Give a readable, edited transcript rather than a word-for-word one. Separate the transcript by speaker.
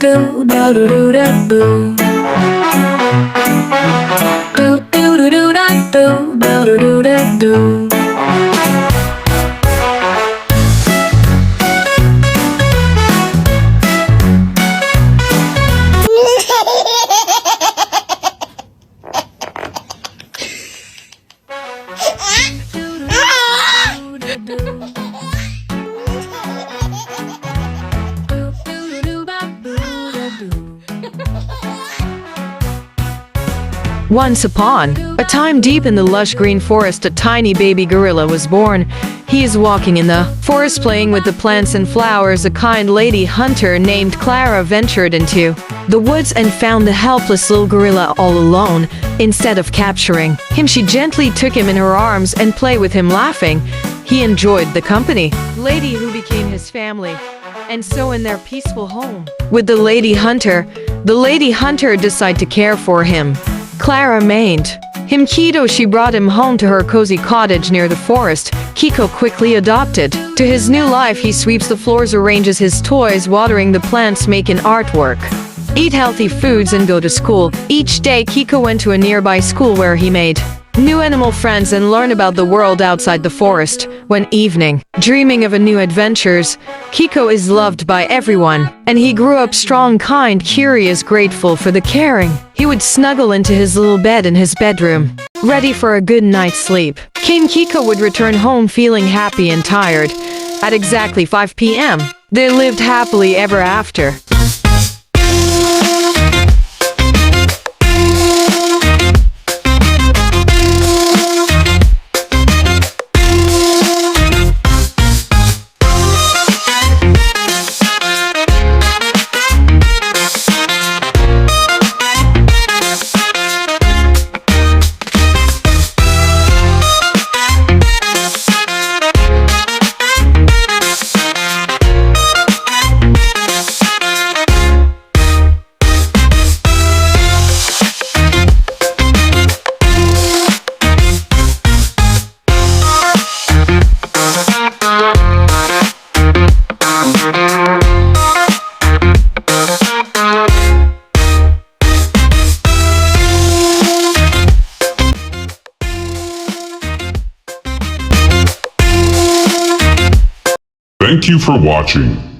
Speaker 1: do da do do da do. Do do do do da do da do do da do.
Speaker 2: Once upon a time, deep in the lush green forest, a tiny baby gorilla was born. He is walking in the forest playing with the plants and flowers. A kind lady hunter named Clara ventured into the woods and found the helpless little gorilla all alone. Instead of capturing him, she gently took him in her arms and played with him, laughing. He enjoyed the company lady who became his family. And so in their peaceful home with the lady hunter decided to care for him. Clara named him Kiko. She brought him home to her cozy cottage near the forest. Kiko quickly adopted to his new life. He sweeps the floors, arranges his toys, watering the plants, making artwork, eat healthy foods, and go to school. Each day, Kiko went to a nearby school where he made new animal friends and learned about the world outside the forest. One evening, dreaming of a new adventures, Kiko is loved by everyone, and he grew up strong, kind, curious, grateful for the caring. He would snuggle into his little bed in his bedroom, ready for a good night's sleep. King Kiko would return home feeling happy and tired. At exactly 5 p.m., they lived happily ever after.
Speaker 3: Thank you for watching.